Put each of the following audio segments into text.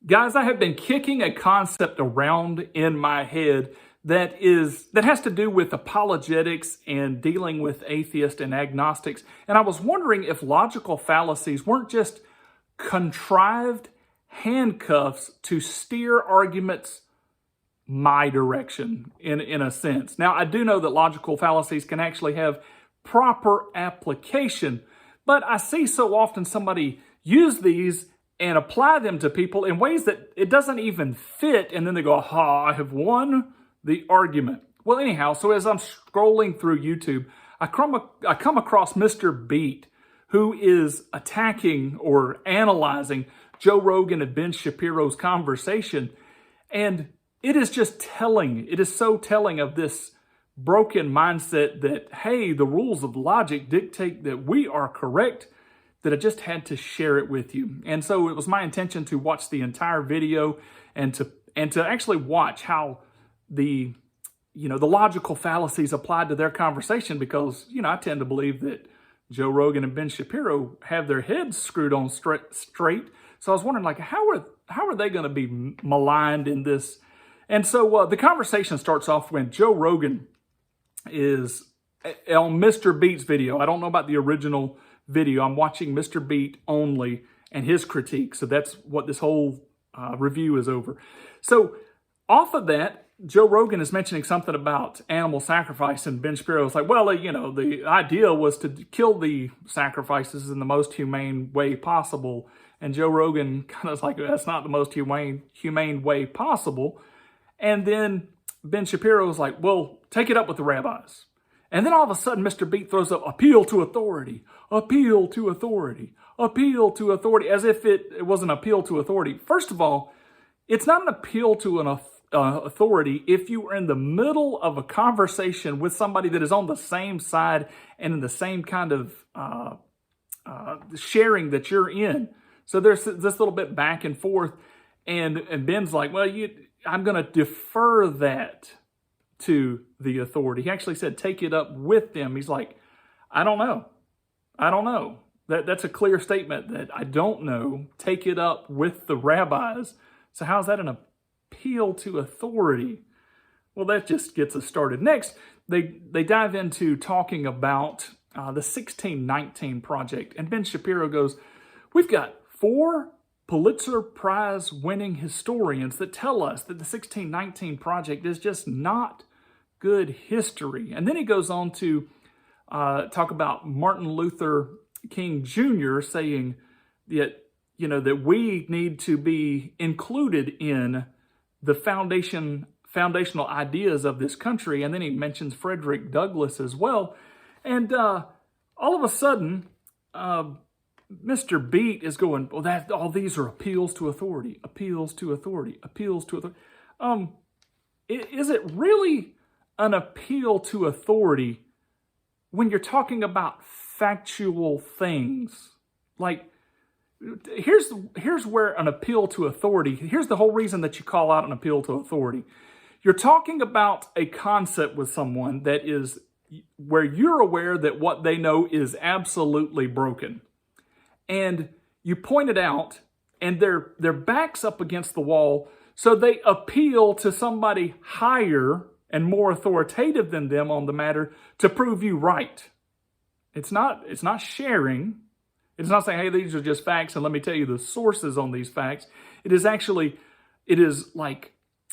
Guys, I have been kicking a concept around in my head that has to do with apologetics and dealing with atheists and agnostics. And I was wondering if logical fallacies weren't just contrived handcuffs to steer arguments my direction in a sense. Now, I do know that logical fallacies can actually have proper application, but I see so often somebody use these and apply them to people in ways that it doesn't even fit, and then they go, ha, I have won the argument. Well, anyhow, so as I'm scrolling through YouTube, I come across Mr. Beat, who is attacking or analyzing Joe Rogan and Ben Shapiro's conversation, and it is just telling. It is so telling of this broken mindset that, hey, the rules of logic dictate that we are correct, that I just had to share it with you. And so it was my intention to watch the entire video and to actually watch how the logical fallacies applied to their conversation, because, I tend to believe that Joe Rogan and Ben Shapiro have their heads screwed on straight. So I was wondering, how are they going to be maligned in this? And so the conversation starts off when Joe Rogan is on Mr. Beat's video. I don't know about the original video. I'm watching Mr. Beat only and his critique. So that's what this whole review is over. So off of that, Joe Rogan is mentioning something about animal sacrifice, and Ben Shapiro is like, well, the idea was to kill the sacrifices in the most humane way possible. And Joe Rogan kind of is like, that's not the most humane way possible. And then Ben Shapiro was like, well, take it up with the rabbis. And then all of a sudden, Mr. Beat throws up appeal to authority, appeal to authority, appeal to authority, as if it was an appeal to authority. First of all, it's not an appeal to an authority if you are in the middle of a conversation with somebody that is on the same side and in the same kind of sharing that you're in. So there's this little bit back and forth, and Ben's like, well, I'm going to defer that to the authority. He actually said, take it up with them. He's like, I don't know. That's a clear statement that I don't know. Take it up with the rabbis. So how's that an appeal to authority? Well, that just gets us started. Next, they dive into talking about the 1619 Project. And Ben Shapiro goes, we've got 4 Pulitzer Prize winning historians that tell us that the 1619 Project is just not good history. And then he goes on to talk about Martin Luther King Jr. saying that, that we need to be included in the foundational ideas of this country. And then he mentions Frederick Douglass as well. And all of a sudden, Mr. Beat is going, well, all these are appeals to authority, appeals to authority, appeals to authority. Is it really an appeal to authority when you're talking about factual things? Like, here's where an appeal to authority, here's the whole reason that you call out an appeal to authority. You're talking about a concept with someone that is where you're aware that what they know is absolutely broken. And you point it out, and their back's up against the wall, so they appeal to somebody higher and more authoritative than them on the matter to prove you right. It's not sharing. It's not saying, hey, these are just facts, and let me tell you the sources on these facts. It is like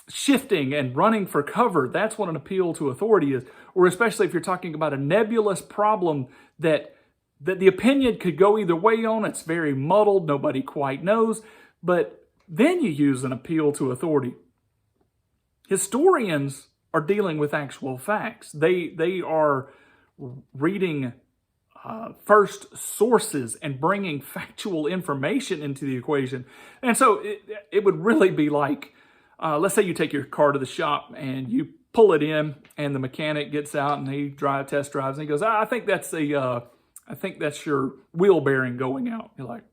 shifting and running for cover. That's what an appeal to authority is. Or especially if you're talking about a nebulous problem that the opinion could go either way on. It's very muddled. Nobody quite knows. But then you use an appeal to authority. Historians are dealing with actual facts. They are reading first sources and bringing factual information into the equation. And so it would really be like, let's say you take your car to the shop and you pull it in, and the mechanic gets out and he test drives, and he goes, I think that's your wheel bearing going out. You're like,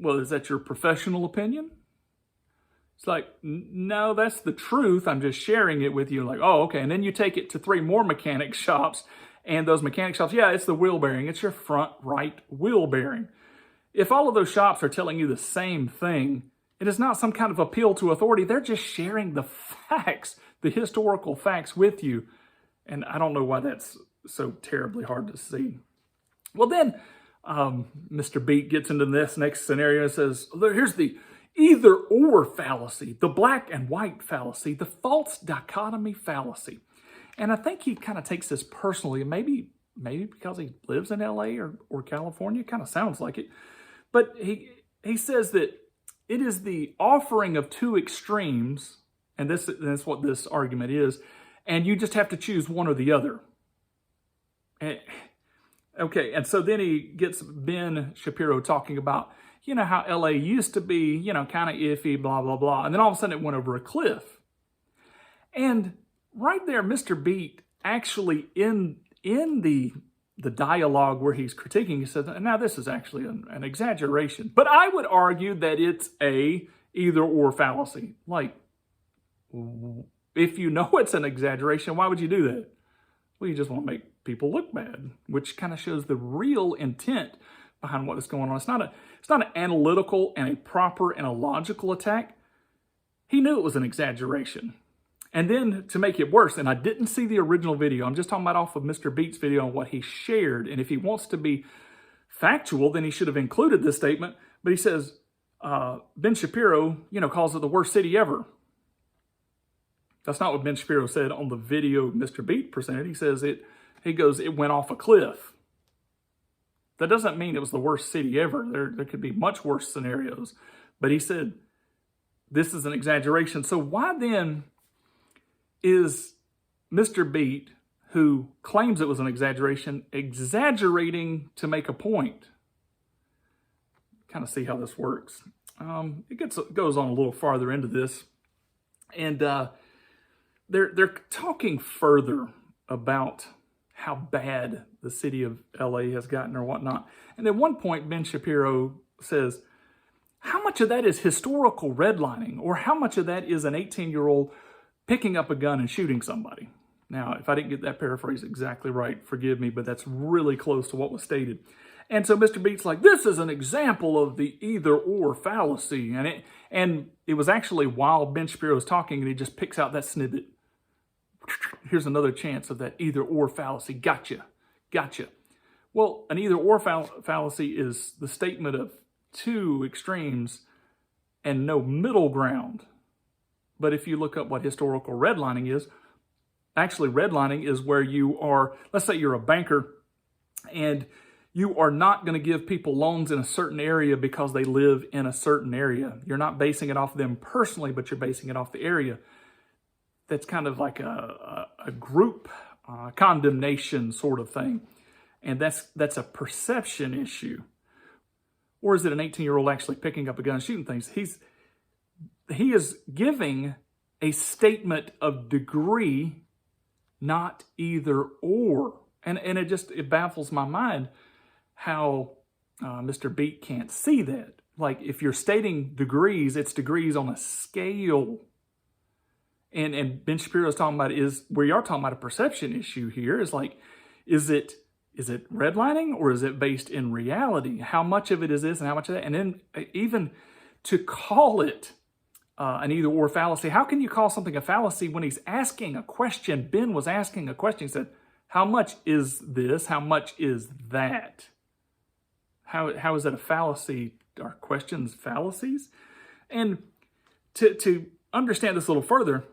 well, is that your professional opinion? It's like, no, that's the truth. I'm just sharing it with you. Like, oh, okay. And then you take it to 3 more mechanic shops, and those mechanic shops, yeah, it's the wheel bearing. It's your front right wheel bearing. If all of those shops are telling you the same thing, It is not some kind of appeal to authority. They're just sharing the facts, the historical facts with you. And I don't know why that's so terribly hard to see. Well, then Mr. Beat gets into this next scenario and says, here's the either or fallacy, the black and white fallacy, the false dichotomy fallacy. And I think he kind of takes this personally, maybe because he lives in LA or California, kind of sounds like it. But he says that it is the offering of two extremes, and that's what this argument is, and you just have to choose one or the other. Okay, and so then he gets Ben Shapiro talking about, how LA used to be, kind of iffy, blah, blah, blah. And then all of a sudden it went over a cliff. And right there, Mr. Beat actually in the dialogue where he's critiquing, he says, now this is actually an exaggeration. But I would argue that it's a either or fallacy. Like, if you know it's an exaggeration, why would you do that? Well, you just want to make people look bad, which kind of shows the real intent behind what is going on. It's not an analytical and a proper and a logical attack. He knew it was an exaggeration. And then to make it worse, and I didn't see the original video, I'm just talking about off of Mr. Beat's video and what he shared. And if he wants to be factual, then he should have included this statement. But he says, Ben Shapiro, calls it the worst city ever. That's not what Ben Shapiro said on the video Mr. Beat presented. He says it went off a cliff. That doesn't mean it was the worst city ever. There could be much worse scenarios. But he said, this is an exaggeration. So why then is Mr. Beat, who claims it was an exaggeration, exaggerating to make a point? Kind of see how this works. It goes on a little farther into this. And they're talking further about how bad the city of LA has gotten or whatnot. And at one point, Ben Shapiro says, how much of that is historical redlining, or how much of that is an 18-year-old picking up a gun and shooting somebody? Now, if I didn't get that paraphrase exactly right, forgive me, but that's really close to what was stated. And so Mr. Beat's like, this is an example of the either-or fallacy. And it was actually while Ben Shapiro was talking, and he just picks out that snippet. Here's another chance of that either-or fallacy. Gotcha. Well, an either-or fallacy is the statement of two extremes and no middle ground. But if you look up what historical redlining is, actually redlining is where you are, let's say you're a banker, and you are not going to give people loans in a certain area because they live in a certain area. You're not basing it off them personally, but you're basing it off the area. That's kind of like a group condemnation sort of thing. And that's a perception issue. Or is it an 18-year-old actually picking up a gun and shooting things? He is giving a statement of degree, not either or. And it baffles my mind how Mr. Beat can't see that. Like, if you're stating degrees, it's degrees on a scale. And Ben Shapiro is talking about we are talking about a perception issue here. Is like, is it redlining, or is it based in reality? How much of it is this and how much of that? And then even to call it an either-or fallacy, how can you call something a fallacy when he's asking a question? Ben was asking a question. He said, how much is this? How much is that? How is it a fallacy? Are questions fallacies? And to understand this a little further,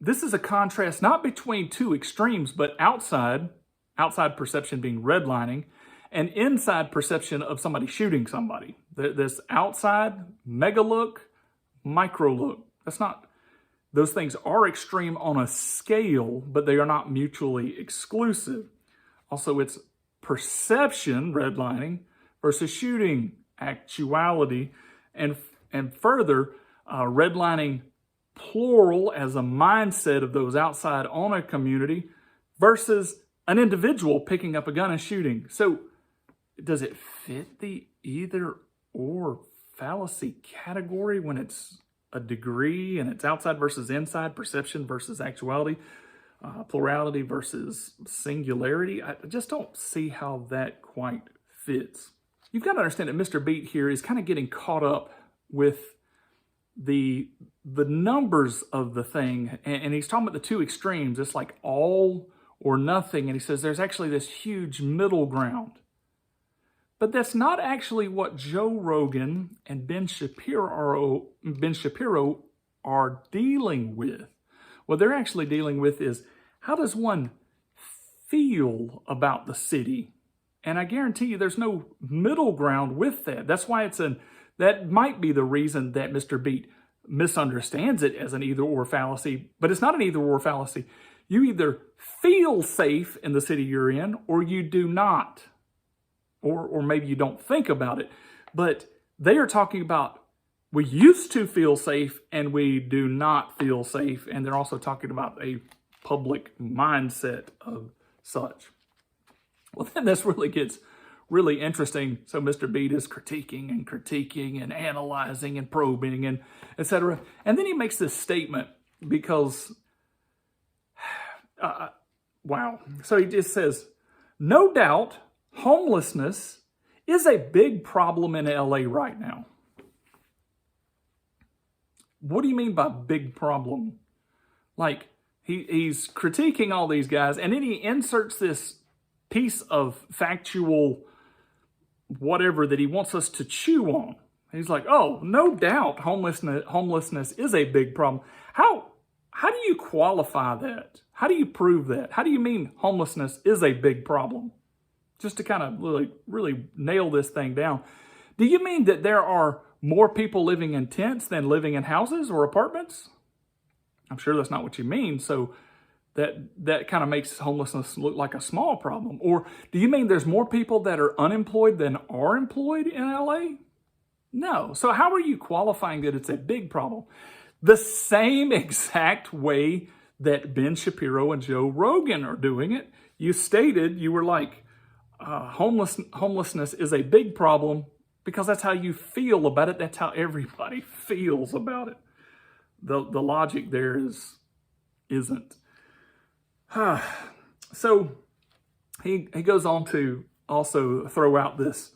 this is a contrast not between two extremes, but outside perception being redlining, and inside perception of somebody shooting somebody. This outside mega look, micro look. Those things are extreme on a scale, but they are not mutually exclusive. Also, it's perception, redlining, versus shooting, actuality, and further, redlining plural as a mindset of those outside on a community versus an individual picking up a gun and shooting. So does it fit the either or fallacy category when it's a degree and it's outside versus inside, perception versus actuality, plurality versus singularity? I just don't see how that quite fits. You've got to understand that Mr. Beat here is kind of getting caught up with the numbers of the thing, and he's talking about the two extremes. It's like all or nothing, and he says there's actually this huge middle ground. But that's not actually what Joe Rogan and Ben Shapiro are dealing with. What they're actually dealing with is, how does one feel about the city? And I guarantee you there's no middle ground with that. That's why that might be the reason that Mr. Beat misunderstands it as an either-or fallacy, but it's not an either-or fallacy. You either feel safe in the city you're in, or you do not. Or maybe you don't think about it. But they are talking about, we used to feel safe and we do not feel safe. And they're also talking about a public mindset of such. Well, then this really gets really interesting. So Mr. Beat is critiquing and analyzing and probing and etc. And then he makes this statement because, wow. So he just says, no doubt homelessness is a big problem in LA right now. What do you mean by big problem? Like, he's critiquing all these guys, and then he inserts this piece of factual whatever that he wants us to chew on. He's like, oh, no doubt homelessness is a big problem. How do you qualify that? How do you prove that? How do you mean homelessness is a big problem? Just to kind of really nail this thing down. Do you mean that there are more people living in tents than living in houses or apartments? I'm sure that's not what you mean. So that kind of makes homelessness look like a small problem. Or do you mean there's more people that are unemployed than are employed in LA? No. So how are you qualifying that it's a big problem? The same exact way that Ben Shapiro and Joe Rogan are doing it. You were like, homelessness is a big problem because that's how you feel about it. That's how everybody feels about it. The logic there isn't. So he goes on to also throw out this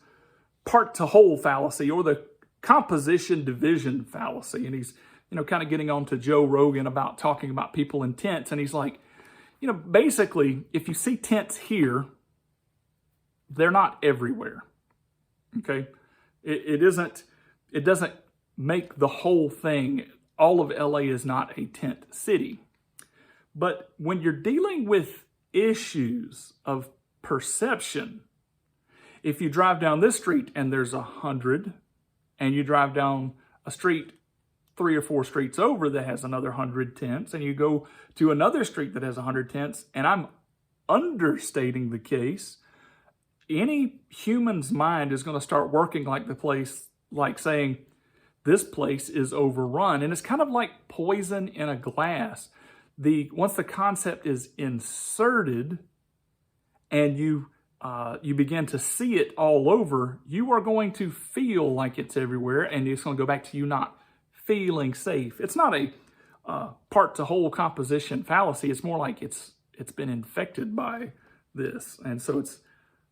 part to whole fallacy, or the composition division fallacy. And he's, kind of getting on to Joe Rogan about talking about people in tents. And he's like, basically, if you see tents here, they're not everywhere. Okay? It doesn't make the whole thing. All of LA is not a tent city. But when you're dealing with issues of perception, if you drive down this street and there's 100, and you drive down a street 3 or 4 streets over that has another 100 tents, and you go to another street that has 100 tents, and I'm understating the case, any human's mind is going to start working like saying, this place is overrun. And it's kind of like poison in a glass. Once the concept is inserted and you begin to see it all over, you are going to feel like it's everywhere, and it's going to go back to you not feeling safe. It's not a part to whole composition fallacy. It's more like it's been infected by this. And so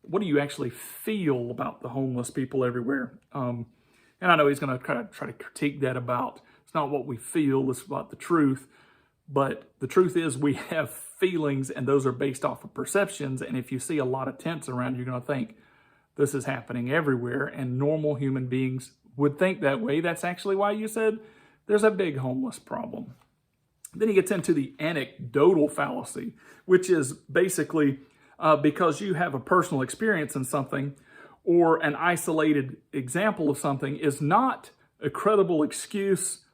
what do you actually feel about the homeless people everywhere? And I know he's going to try to critique that about, it's not what we feel, it's about the truth. But the truth is we have feelings, and those are based off of perceptions. And if you see a lot of tents around, you're going to think this is happening everywhere. And normal human beings would think that way. That's actually why you said there's a big homeless problem. Then he gets into the anecdotal fallacy, which is basically because you have a personal experience in something or an isolated example of something is not a credible excuse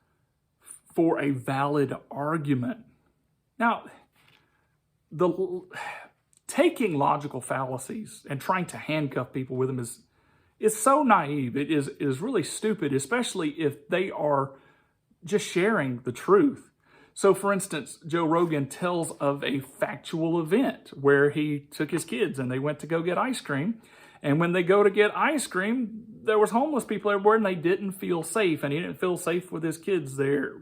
for a valid argument. Now, taking logical fallacies and trying to handcuff people with them is so naive. It is really stupid, especially if they are just sharing the truth. So, for instance, Joe Rogan tells of a factual event where he took his kids and they went to go get ice cream. And when they go to get ice cream, there was homeless people everywhere and they didn't feel safe. And he didn't feel safe with his kids there,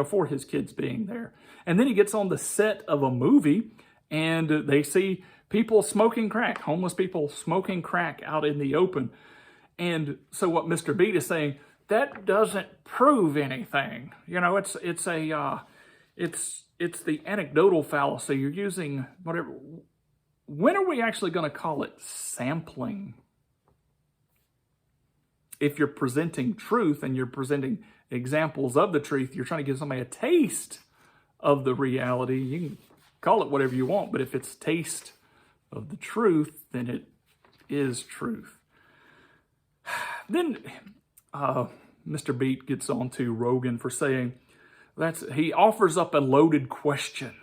for his kids being there. And then he gets on the set of a movie and they see people smoking crack, homeless people smoking crack out in the open. And so what Mr. Beat is saying, that doesn't prove anything. You know, it's the anecdotal fallacy. You're using whatever. When are we actually going to call it sampling? If you're presenting truth and you're presenting examples of the truth, you're trying to give somebody a taste of the reality. You can call it whatever you want, but if it's taste of the truth, then it is truth. Then Mr. Beat gets on to Rogan for saying he offers up a loaded question.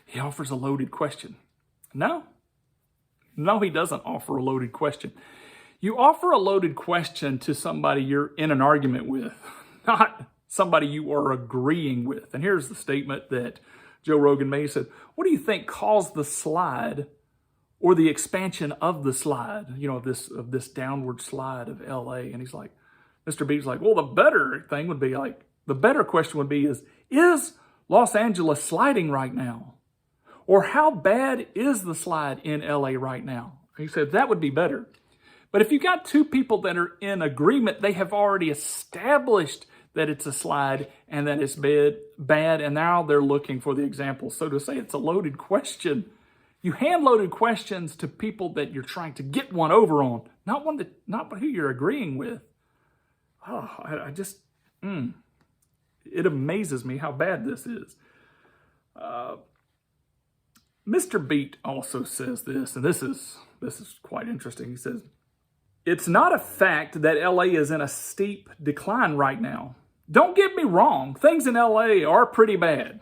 He offers a loaded question. No, he doesn't offer a loaded question. You offer a loaded question to somebody you're in an argument with, not somebody you are agreeing with. And here's the statement that Joe Rogan made. He said, what do you think caused the slide or the expansion of the slide, of this downward slide of LA? And he's like, Mr. B's like, well, the better question would be is Los Angeles sliding right now? Or how bad is the slide in LA right now? He said that would be better. But if you got two people that are in agreement, they have already established that it's a slide and that it's bad, and now they're looking for the example. So to say it's a loaded question, you hand loaded questions to people that you're trying to get one over on, not who you're agreeing with. It amazes me how bad this is. Mr. Beat also says this, and this is quite interesting. He says, it's not a fact that LA is in a steep decline right now. Don't get me wrong, things in LA are pretty bad.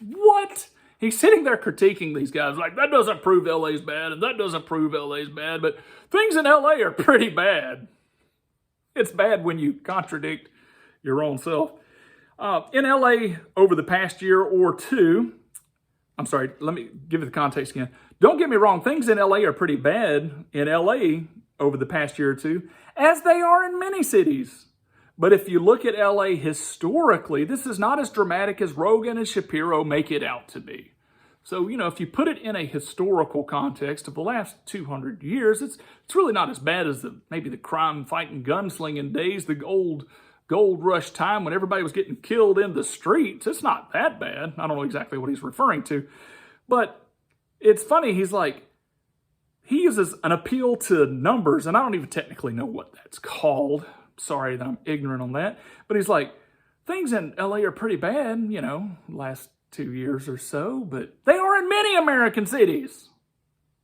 What? He's sitting there critiquing these guys like, that doesn't prove LA's bad, and that doesn't prove LA's bad, but things in LA are pretty bad. It's bad when you contradict your own self. In LA, over the past year or two, let me give you the context again. Don't get me wrong, things in LA are pretty bad in LA over the past year or two, as they are in many cities. But if you look at LA historically, this is not as dramatic as Rogan and Shapiro make it out to be. So, if you put it in a historical context of the last 200 years, it's really not as bad as maybe the crime-fighting, gunslinging days, the old gold rush time when everybody was getting killed in the streets. It's not that bad. I don't know exactly what he's referring to. But it's funny, he uses an appeal to numbers, and I don't even technically know what that's called. Sorry that I'm ignorant on that. But he's like, things in LA are pretty bad, last 2 years or so, but they are in many American cities.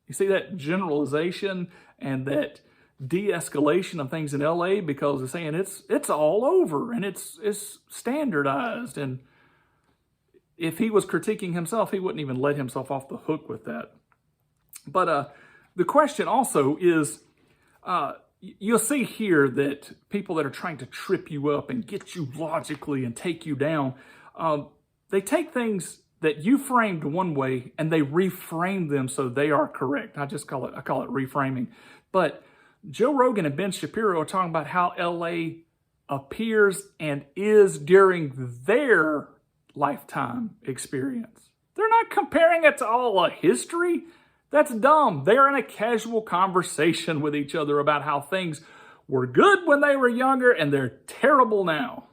You see that generalization and that de-escalation of things in LA because they're saying it's all over and it's standardized. And if he was critiquing himself, he wouldn't even let himself off the hook with that. But the question also is, you'll see here that people that are trying to trip you up and get you logically and take you down, they take things that you framed one way and they reframe them so they are correct. I call it reframing. But Joe Rogan and Ben Shapiro are talking about how LA appears and is during their lifetime experience. They're not comparing it to all of history. That's dumb. They're in a casual conversation with each other about how things were good when they were younger and they're terrible now.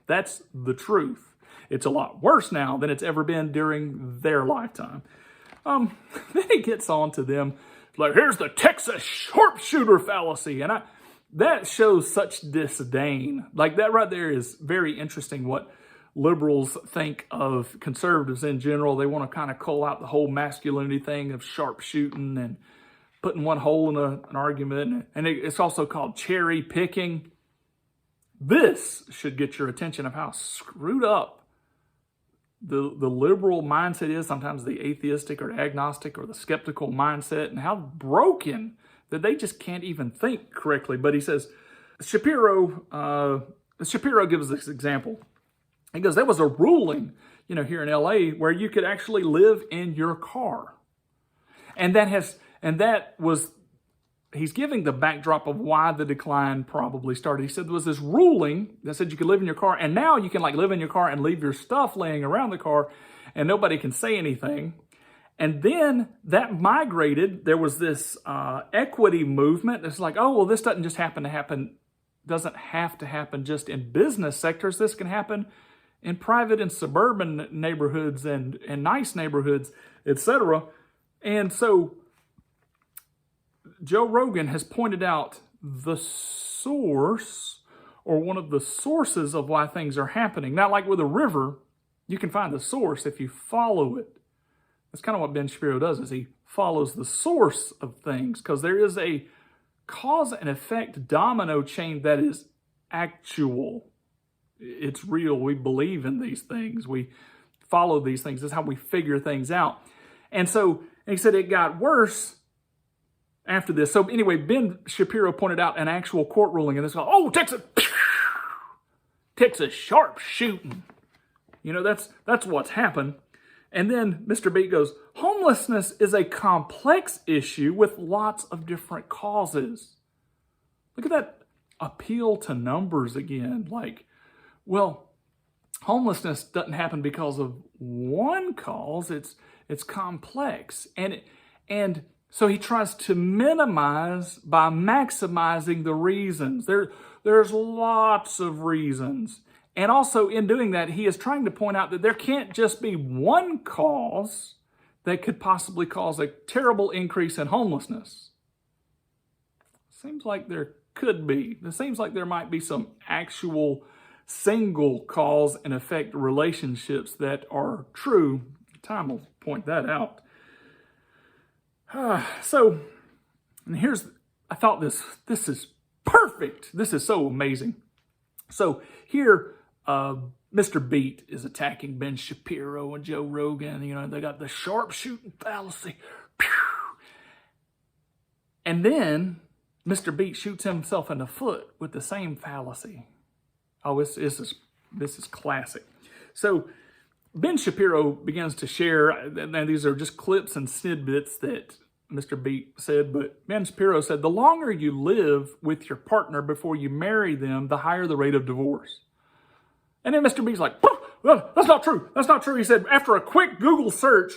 That's the truth. It's a lot worse now than it's ever been during their lifetime. Then he gets on to them like, here's the Texas sharpshooter fallacy. And that shows such disdain. Like that right there is very interesting what liberals think of conservatives in general. They want to kind of call out the whole masculinity thing of sharpshooting and putting one hole in an argument. And it's also called cherry picking. This should get your attention of how screwed up the liberal mindset is, sometimes the atheistic or agnostic or the skeptical mindset, and how broken that they just can't even think correctly. But he says, Shapiro gives this example. He goes, there was a ruling, here in LA where you could actually live in your car. He's giving the backdrop of why the decline probably started. He said there was this ruling that said you could live in your car, and now you can live in your car and leave your stuff laying around the car, and nobody can say anything. And then that migrated. There was this equity movement. It's like, oh, well, this doesn't just doesn't have to happen just in business sectors. This can happen in private and suburban neighborhoods and nice neighborhoods, etc. And so Joe Rogan has pointed out the source, or one of the sources of why things are happening. Not like with a river, you can find the source if you follow it. That's kind of what Ben Shapiro does, is he follows the source of things, because there is a cause and effect domino chain that is actual. It's real. We believe in these things. We follow these things. That's how we figure things out. And so he said it got worse after this. So anyway, Ben Shapiro pointed out an actual court ruling, and this was, oh, Texas sharpshooting. You know, that's what's happened. And then Mr. B goes, homelessness is a complex issue with lots of different causes. Look at that appeal to numbers again. Like, well, homelessness doesn't happen because of one cause. It's complex. And so he tries to minimize by maximizing the reasons. There's lots of reasons. And also in doing that, he is trying to point out that there can't just be one cause that could possibly cause a terrible increase in homelessness. Seems like there could be. It seems like there might be some actual single cause and effect relationships that are true. Time will point that out. So, and I thought this is perfect. This is so amazing. So here, Mr. Beat is attacking Ben Shapiro and Joe Rogan. You know, they got the sharpshooting fallacy. Pew! And then Mr. Beat shoots himself in the foot with the same fallacy. Oh, this is classic. So Ben Shapiro begins to share, and these are just clips and snippets that Mr. Beat said, but Ben Shapiro said, the longer you live with your partner before you marry them, the higher the rate of divorce. And then Mr. B's like, well, that's not true. That's not true. He said, after a quick Google search,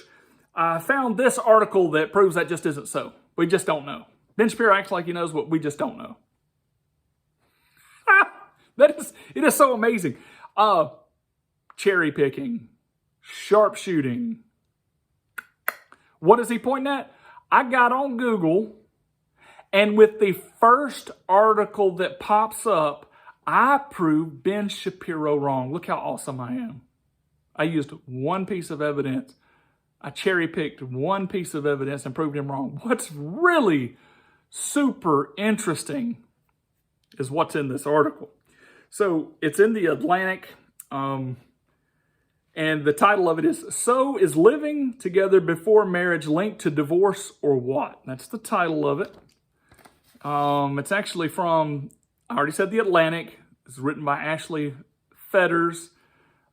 I found this article that proves that just isn't so. We just don't know. Ben Shapiro acts like he knows what we just don't know. It is so amazing. Cherry picking, sharpshooting. What is he pointing at? I got on Google, and with the first article that pops up, I proved Ben Shapiro wrong. Look how awesome I am. I used one piece of evidence. I cherry-picked one piece of evidence and proved him wrong. What's really super interesting is what's in this article. So it's in the Atlantic, and the title of it is, So is Living Together Before Marriage Linked to Divorce or What? That's the title of it. It's actually from, I already said, the Atlantic. It's written by Ashley Fetters.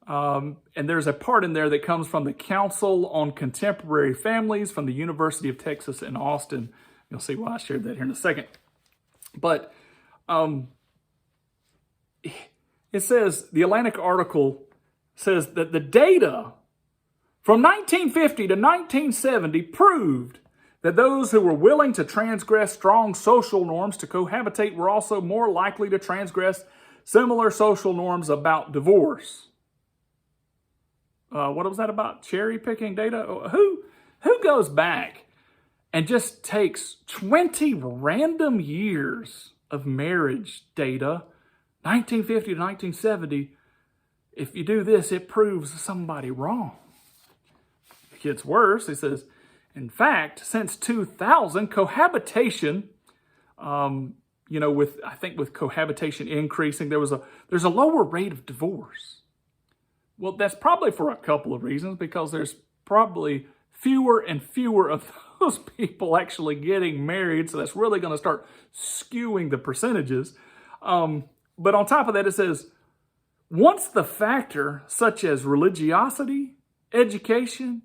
And there's a part in there that comes from the Council on Contemporary Families from the University of Texas in Austin. You'll see why I shared that here in a second. But it says, the Atlantic article says that the data from 1950 to 1970 proved that those who were willing to transgress strong social norms to cohabitate were also more likely to transgress similar social norms about divorce. What was that about? Cherry picking data? Who goes back and just takes 20 random years of marriage data, 1950 to 1970? If you do this, it proves somebody wrong. It gets worse. It says, in fact, since 2000, cohabitation, with cohabitation increasing, there's a lower rate of divorce. Well, that's probably for a couple of reasons, because there's probably fewer and fewer of those people actually getting married, so that's really going to start skewing the percentages. But on top of that, it says, once the factor such as religiosity, education,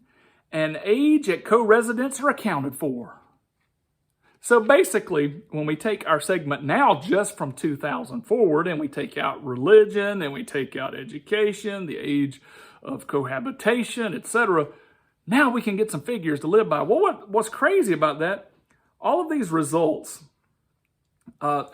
and age at co-residence are accounted for. So basically, when we take our segment now just from 2000 forward, and we take out religion, and we take out education, the age of cohabitation, etc., Now we can get some figures to live by. Well, what's crazy about that, all of these results, and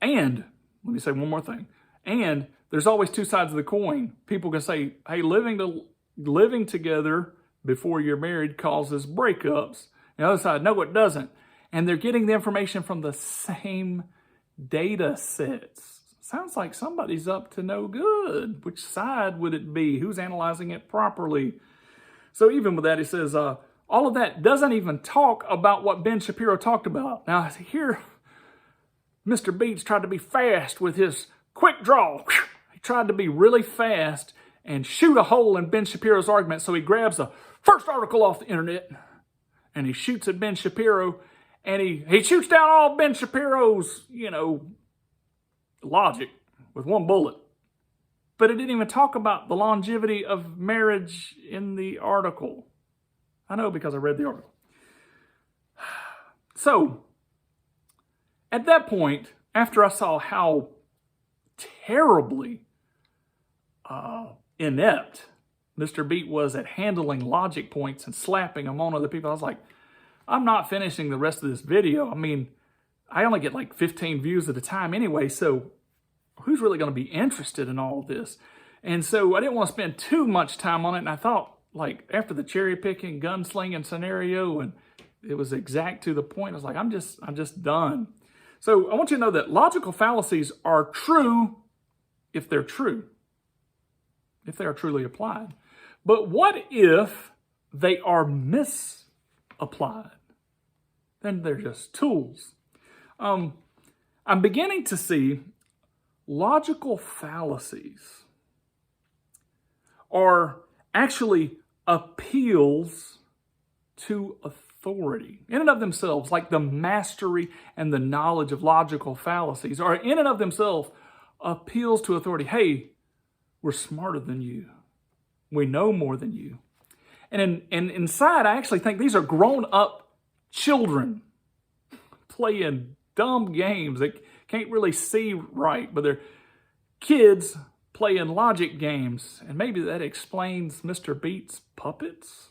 let me say one more thing, and there's always two sides of the coin. People can say, hey, living together before you're married causes breakups. The other side, no, it doesn't. And they're getting the information from the same data sets. Sounds like somebody's up to no good. Which side would it be? Who's analyzing it properly? So even with that, he says, all of that doesn't even talk about what Ben Shapiro talked about. Now, here, Mr. Beats tried to be fast with his quick draw. He tried to be really fast and shoot a hole in Ben Shapiro's argument. So he grabs the first article off the internet and he shoots at Ben Shapiro, and he shoots down all Ben Shapiro's, logic with one bullet. But it didn't even talk about the longevity of marriage in the article. I know because I read the article. So, at that point, after I saw how terribly inept Mr. Beat was at handling logic points and slapping them on other people, I was like, I'm not finishing the rest of this video. I mean, I only get like 15 views at a time anyway, so who's really going to be interested in all of this? And so I didn't want to spend too much time on it, and I thought, like, after the cherry-picking, gunslinging scenario, and it was exact to the point, I was like, I'm just done. So I want you to know that logical fallacies are true if they're true, if they are truly applied. But what if they are misapplied? Then they're just tools. I'm beginning to see logical fallacies are actually appeals to authority in and of themselves, like the mastery and the knowledge of logical fallacies are in and of themselves appeals to authority. Hey, we're smarter than you. We know more than you. And inside, I actually think these are grown-up children playing dumb games. They can't really see right, but they're kids playing logic games. And maybe that explains Mr. Beat's puppets.